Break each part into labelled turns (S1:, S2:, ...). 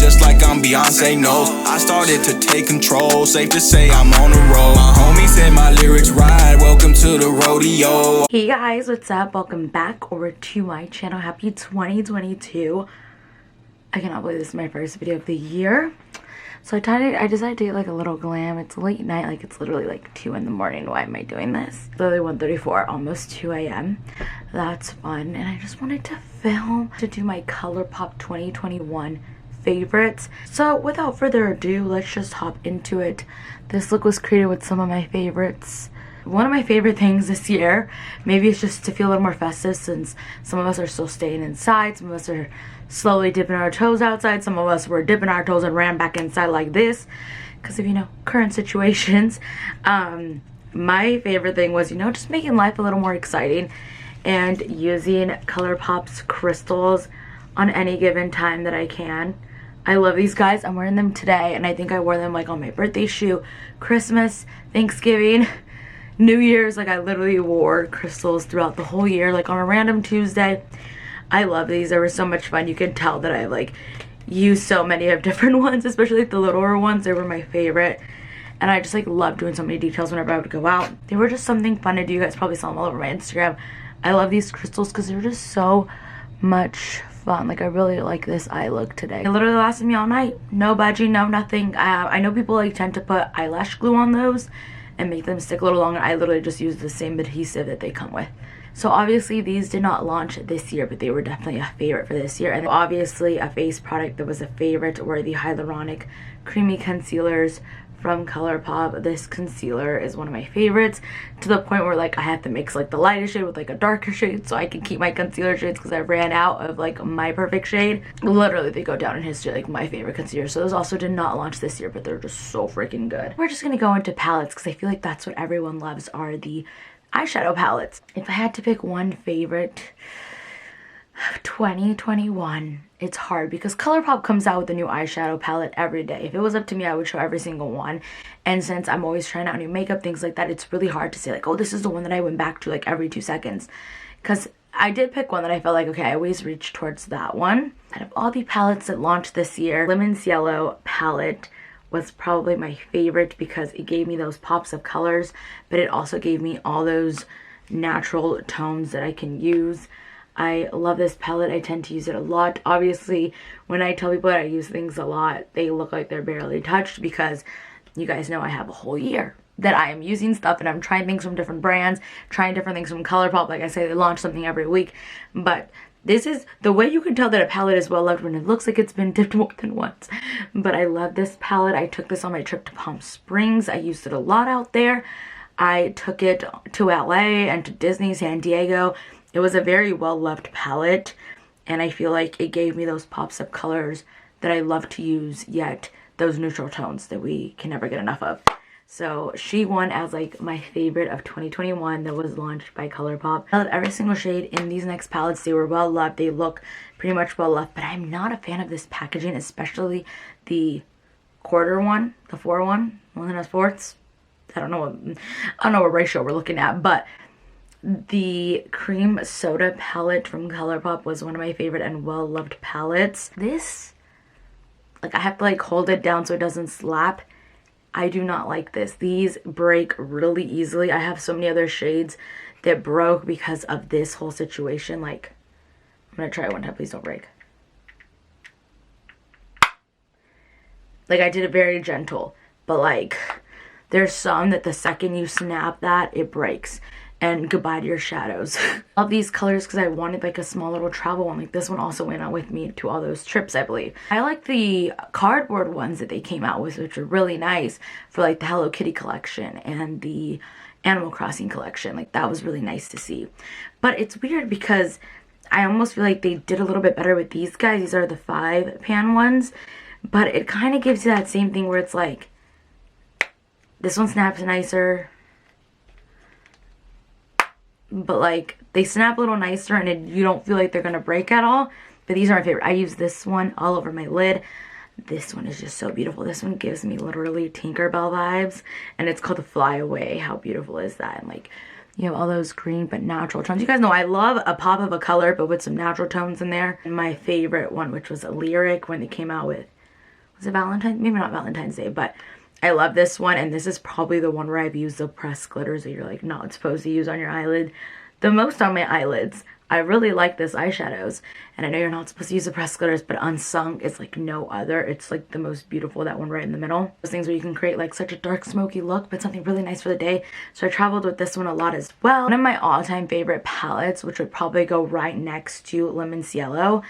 S1: just like I'm Beyonce knows. I started to take control, safe to say I'm on the road. My homie said my lyrics ride, welcome to the rodeo.
S2: Hey guys, what's up? Welcome back over to my channel. Happy 2022. I cannot believe this is my first video of the year. So I decided to get like a little glam. It's late night, like it's literally like 2 in the morning. Why am I doing this? Literally 1:34, almost 2 a.m. That's fun. And I just wanted to film to do my Colourpop 2021 favorites. So without further ado, let's just hop into it. This look was created with some of my favorites. One of my favorite things this year, maybe it's just to feel a little more festive since some of us are still staying inside, some of us are slowly dipping our toes outside, some of us were dipping our toes and ran back inside like this because of, you know, current situations. My favorite thing was, you know, just making life a little more exciting and using Colourpop's crystals on any given time that I can. I love these guys. I'm wearing them today and I think I wore them like on my birthday shoot, Christmas, Thanksgiving, New Year's. Like I literally wore crystals throughout the whole year, like on a random Tuesday. I love these. They were so much fun. You can tell that I like used so many of different ones, especially like the littler ones. They were my favorite. And I just like love doing so many details whenever I would go out. They were just something fun to do. You guys probably saw them all over my Instagram. I love these crystals because they're just so much fun. Like I really like this eye look today. It literally lasted me all night. No budging, no nothing. I know people like tend to put eyelash glue on those and make them stick a little longer. I literally just used the same adhesive that they come with. So obviously these did not launch this year, but they were definitely a favorite for this year. And obviously a face product that was a favorite were the Hyaluronic creamy concealers from Colourpop. This concealer is one of my favorites, to the point where like I have to mix like the lightest shade with like a darker shade so I can keep my concealer shades because I ran out of like my perfect shade. Literally they go down in history like my favorite concealers. So those also did not launch this year, but they're just so freaking good. We're just gonna go into palettes because I feel like that's what everyone loves, are the eyeshadow palettes. If I had to pick one favorite of 2021, it's hard because Colourpop comes out with a new eyeshadow palette every day. If it was up to me, I would show every single one. And since I'm always trying out new makeup, things like that, it's really hard to say like, oh, this is the one that I went back to like every 2 seconds. Because I did pick one that I felt like, okay, I always reach towards that one. Out of all the palettes that launched this year, Lemon's Yellow palette was probably my favorite because it gave me those pops of colors, but it also gave me all those natural tones that I can use. I love this palette. I tend to use it a lot. Obviously, when I tell people that I use things a lot, they look like they're barely touched because you guys know I have a whole year that I am using stuff and I'm trying things from different brands, trying different things from Colourpop. Like I say, they launch something every week, but this is the way you can tell that a palette is well loved, when it looks like it's been dipped more than once. But I love this palette. I took this on my trip to Palm Springs. I used it a lot out there. I took it to LA and to Disney, San Diego. It was a very well loved palette, and I feel like it gave me those pops of colors that I love to use, yet those neutral tones that we can never get enough of. So she won as like my favorite of 2021 that was launched by Colourpop. I love every single shade in these next palettes. They were well loved. They look pretty much well loved, but I'm not a fan of this packaging, especially the quarter one, the 4 one that has fourths. I don't know what ratio we're looking at, but the cream soda palette from Colourpop was one of my favorite and well loved palettes. This, like I have to like hold it down so it doesn't slap. I do not like this. These break really easily. I have so many other shades that broke because of this whole situation. Like, I'm gonna try it one time. Please don't break. Like, I did it very gentle, but like, there's some that the second you snap that, it breaks. And goodbye to your shadows. I love these colors because I wanted like a small little travel one. Like this one also went out with me to all those trips, I believe. I like the cardboard ones that they came out with, which are really nice for like the Hello Kitty collection and the Animal Crossing collection. Like that was really nice to see. But it's weird because I almost feel like they did a little bit better with these guys. These are the 5-pan ones. But it kind of gives you that same thing where it's like, this one snaps nicer, but like they snap a little nicer and you don't feel like they're gonna break at all. But these are my favorite. I use this one all over my lid. This one is just so beautiful. This one gives me literally Tinkerbell vibes, and it's called the Fly Away. How beautiful is that? And like, you have all those green but natural tones. You guys know I love a pop of a color but with some natural tones in there. And my favorite one, which was a Lyric, when they came out with was it Valentine's? Maybe not Valentine's Day, but I love this one. And this is probably the one where I've used the pressed glitters that you're like not supposed to use on your eyelid the most on my eyelids. I really like this eyeshadows, and I know you're not supposed to use the pressed glitters, but Unsung is like no other. It's like the most beautiful, that one right in the middle. Those things where you can create like such a dark smoky look, but something really nice for the day. So I traveled with this one a lot as well. One of my all-time favorite palettes, which would probably go right next to Lemon Cielo,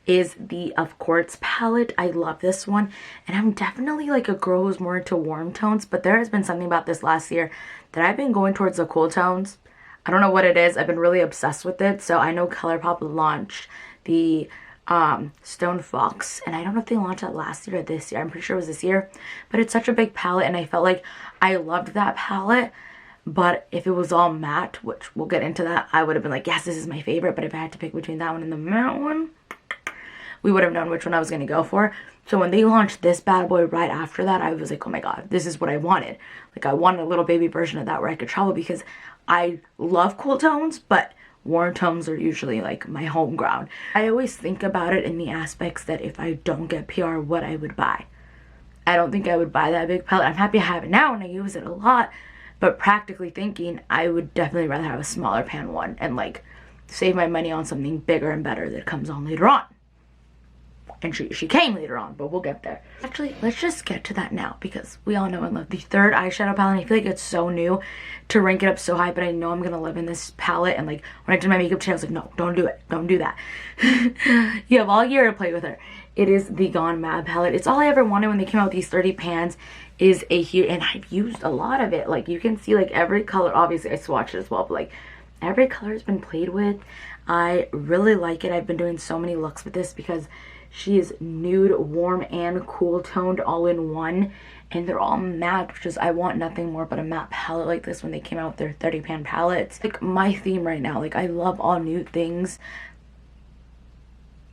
S2: is the Quartz Palette. I love this one, and I'm definitely like a girl who's more into warm tones, but there has been something about this last year that I've been going towards the cool tones. I don't know what it is. I've been really obsessed with it. So I know Colourpop launched the Stone Fox, and I don't know if they launched that last year or this year. I'm pretty sure it was this year, but it's such a big palette, and I felt like I loved that palette. But if it was all matte, which we'll get into that, I would have been like, yes, this is my favorite. But if I had to pick between that one and the matte one, we would have known which one I was going to go for. So when they launched this bad boy right after that, I was like, oh my god, this is what I wanted. Like, I wanted a little baby version of that where I could travel, because I love cool tones, but warm tones are usually like my home ground. I always think about it in the aspects that if I don't get PR, what I would buy. I don't think I would buy that big palette. I'm happy I have it now and I use it a lot, but practically thinking, I would definitely rather have a smaller pan one and like save my money on something bigger and better that comes on later on. And she came later on, but we'll get there. Actually, let's just get to that now, because we all know and love the third eyeshadow palette. I feel like it's so new to rank it up so high, but I know I'm gonna live in this palette. And like when I did my makeup channel, I was like, no, don't do it, don't do that. You have all year to play with her. It is the Gone Mad palette. It's all I ever wanted when they came out with these 30 pans. Is a huge, and I've used a lot of it. Like you can see, like every color. Obviously, I swatched it as well, but like every color has been played with. I really like it. I've been doing so many looks with this because she is nude, warm, and cool toned all in one. And they're all matte, which is, I want nothing more but a matte palette like this when they came out with their 30 pan palettes. Like my theme right now, like I love all new things.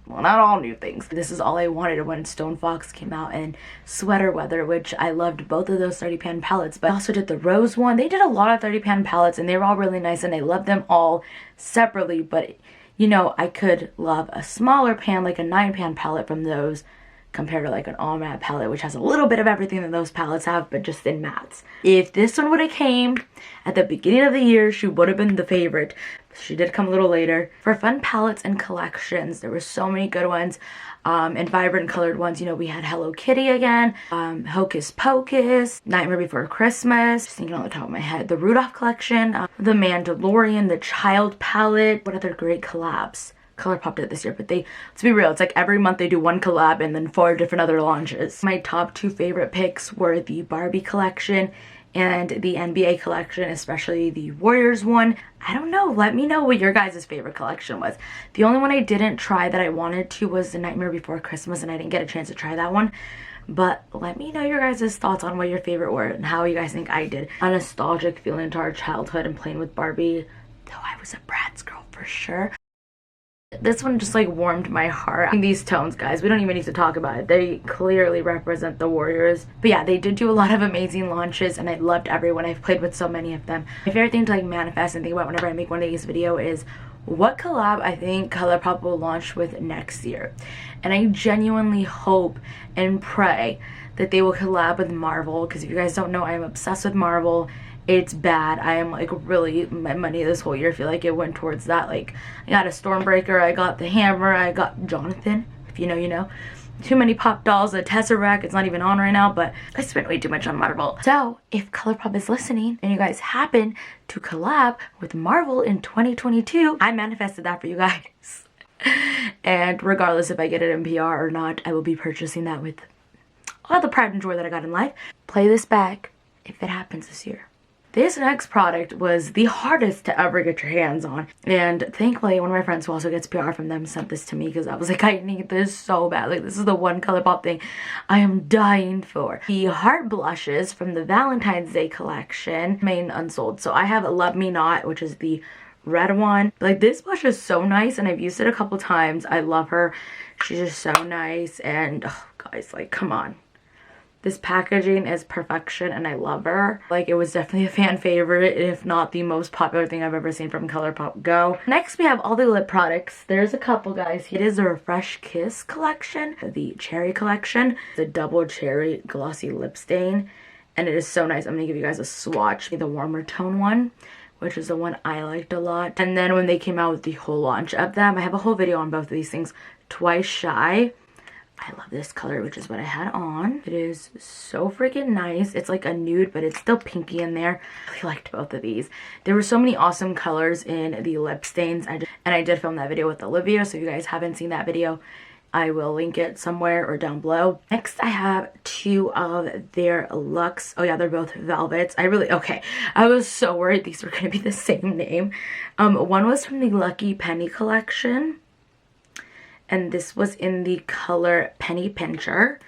S2: Well, not all new things. This is all I wanted when Stone Fox came out, and Sweater Weather, which I loved both of those 30 pan palettes. But I also did the Rose one. They did a lot of 30 pan palettes, and they were all really nice, and I love them all separately. But you know, I could love a smaller pan, like a 9 pan palette from those, compared to like an all matte palette, which has a little bit of everything that those palettes have, but just in mattes. If this one would have came at the beginning of the year, she would have been the favorite. She did come a little later. For fun palettes and collections, there were so many good ones, and vibrant colored ones. You know, we had Hello Kitty again, Hocus Pocus, Nightmare Before Christmas, just thinking on the top of my head, the Rudolph collection, the Mandalorian, the Child palette. What other great collabs Colourpop did this year? But they, let's be real, it's like every month they do one collab and then 4 different other launches. My top 2 favorite picks were the Barbie collection and the NBA collection, especially the Warriors one. I don't know, let me know what your guys' favorite collection was. The only one I didn't try that I wanted to was the Nightmare Before Christmas, and I didn't get a chance to try that one. But let me know your guys' thoughts on what your favorite were and how you guys think I did. A nostalgic feeling to our childhood and playing with Barbie, though I was a Bratz girl for sure. This one just like warmed my heart. These tones, guys, we don't even need to talk about it. They clearly represent the Warriors. But yeah, they did do a lot of amazing launches, and I loved everyone. I've played with so many of them. My favorite thing to like manifest and think about whenever I make one of these videos is what collab I think Colourpop will launch with next year. And I genuinely hope and pray that they will collab with Marvel, because if you guys don't know, I am obsessed with Marvel. It's bad. I am like really, my money this whole year, I feel like it went towards that. Like I got a Stormbreaker, I got the Hammer, I got Jonathan, if you know, you know. Too many pop dolls, a Tesseract, it's not even on right now, but I spent way too much on Marvel. So if Colourpop is listening and you guys happen to collab with Marvel in 2022, I manifested that for you guys. And regardless if I get it in PR or not, I will be purchasing that with all the pride and joy that I got in life. Play this back if it happens this year. This next product was the hardest to ever get your hands on, and thankfully one of my friends who also gets PR from them sent this to me, because I was like, I need this so bad. Like, this is the one Colourpop thing I am dying for. The Heart Blushes from the Valentine's Day collection remain unsold. So I have Love Me Not, which is the red one. Like, this blush is so nice, and I've used it a couple times. I love her. She's just so nice, and oh, guys, like, come on. This packaging is perfection and I love her. Like, it was definitely a fan favorite, if not the most popular thing I've ever seen from Colourpop Go. Next, we have all the lip products. There's a couple, guys. It is the Refresh Kiss collection, the Cherry collection, the Double Cherry Glossy Lip Stain, and it is so nice. I'm gonna give you guys a swatch. The warmer tone one, which is the one I liked a lot. And then when they came out with the whole launch of them, I have a whole video on both of these things. Twice Shy. I love this color, which is what I had on. It is so freaking nice. It's like a nude, but it's still pinky in there. I really liked both of these. There were so many awesome colors in the lip stains. And I did film that video with Olivia, so if you guys haven't seen that video, I will link it somewhere or down below. Next, I have two of their Luxe. Oh yeah, they're both velvets. I was so worried these were going to be the same name. One was from the Lucky Penny collection, and this was in the color Penny Pincher,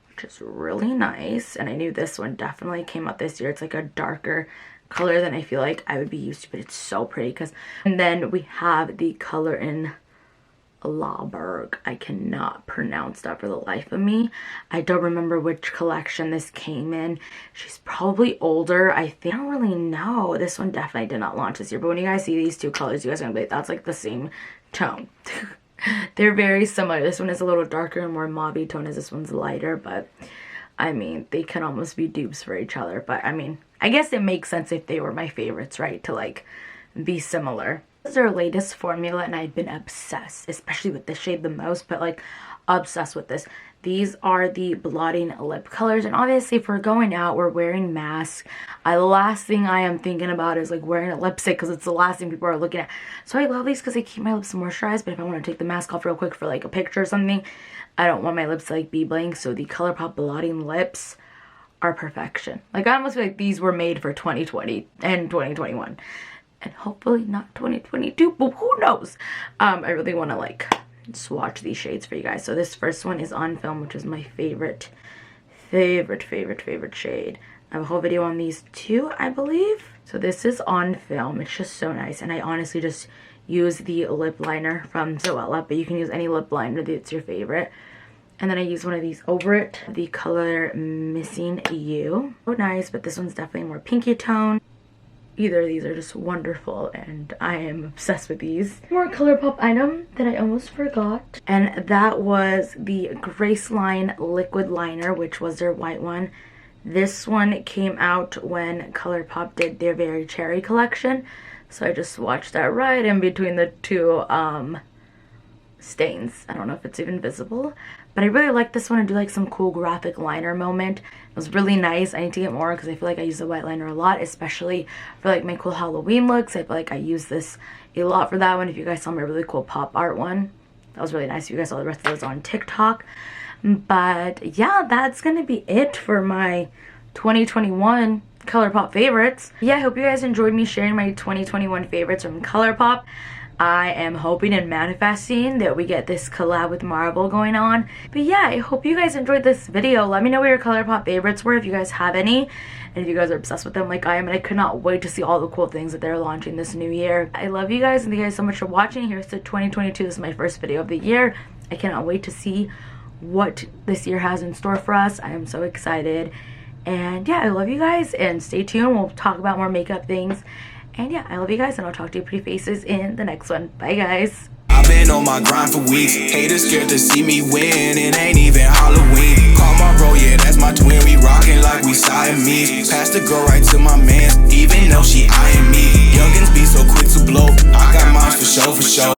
S2: which is really nice. And I knew this one definitely came out this year. It's like a darker color than I feel like I would be used to, but it's so pretty. And then we have the color in Lauberg. I cannot pronounce that for the life of me. I don't remember which collection this came in. She's probably older. I don't really know. This one definitely did not launch this year, but when you guys see these two colors, you guys are gonna be like, that's like the same tone. They're very similar. This one is a little darker and more mauve tone as this one's lighter, but I mean, they can almost be dupes for each other. But I mean, I guess it makes sense if they were my favorites, right? To like be similar. This is their latest formula and I've been obsessed, especially with this shade the most, but like obsessed with this. These are the Blotting Lip colors, and obviously if we're going out, we're wearing masks. The last thing I am thinking about is like wearing a lipstick, because it's the last thing people are looking at. So I love these because they keep my lips moisturized, but if I want to take the mask off real quick for like a picture or something, I don't want my lips to like be blank. So the Colourpop Blotting Lips are perfection. Like, I almost feel like these were made for 2020 and 2021. And hopefully not 2022, but who knows? I really want to like swatch these shades for you guys. So this first one is On Film, which is my favorite shade. I have a whole video on these two, I believe. So this is On Film. It's just so nice, and I honestly just use the lip liner from Zoella, but you can use any lip liner that's your favorite. And then I use one of these over it, the color Missing You. So nice, but this one's definitely more pinky tone. Either of these are just wonderful, and I am obsessed with these. More Colourpop item that I almost forgot, and that was the Graceline liquid liner, which was their white one. This one came out when Colourpop did their Very Cherry collection, so I just swatched that right in between the two stains. I don't know if it's even visible, but I really like this one. I do like some cool graphic liner moment. It was really nice. I need to get more because I feel like I use the white liner a lot, especially for like my cool Halloween looks. I feel like I use this a lot for that one. If you guys saw my really cool pop art one, that was really nice. You guys saw the rest of those on TikTok. But yeah, that's gonna be it for my 2021 Colourpop favorites. Yeah, I hope you guys enjoyed me sharing my 2021 favorites from Colourpop. I am hoping and manifesting that we get this collab with Marble going on. But yeah, I hope you guys enjoyed this video. Let me know what your Colourpop favorites were if you guys have any, and if you guys are obsessed with them like I am. And I could not wait to see all the cool things that they're launching this new year. I love you guys, and thank you guys so much for watching. Here's to 2022. This is my first video of the year. I cannot wait to see what this year has in store for us. I am so excited. And yeah, I love you guys, and stay tuned. We'll talk about more makeup things. And yeah, I love you guys, and I'll talk to you pretty faces in the next one. Bye, guys.
S1: I've been on my grind for weeks. Haters scared to see me win. It ain't even Halloween. Call my bro, yeah, that's my twin. We rockin' like we Siamese. Pass the girl right to my man, even though she eyeing me. Youngins be so quick to blow. I got mine for show, for show.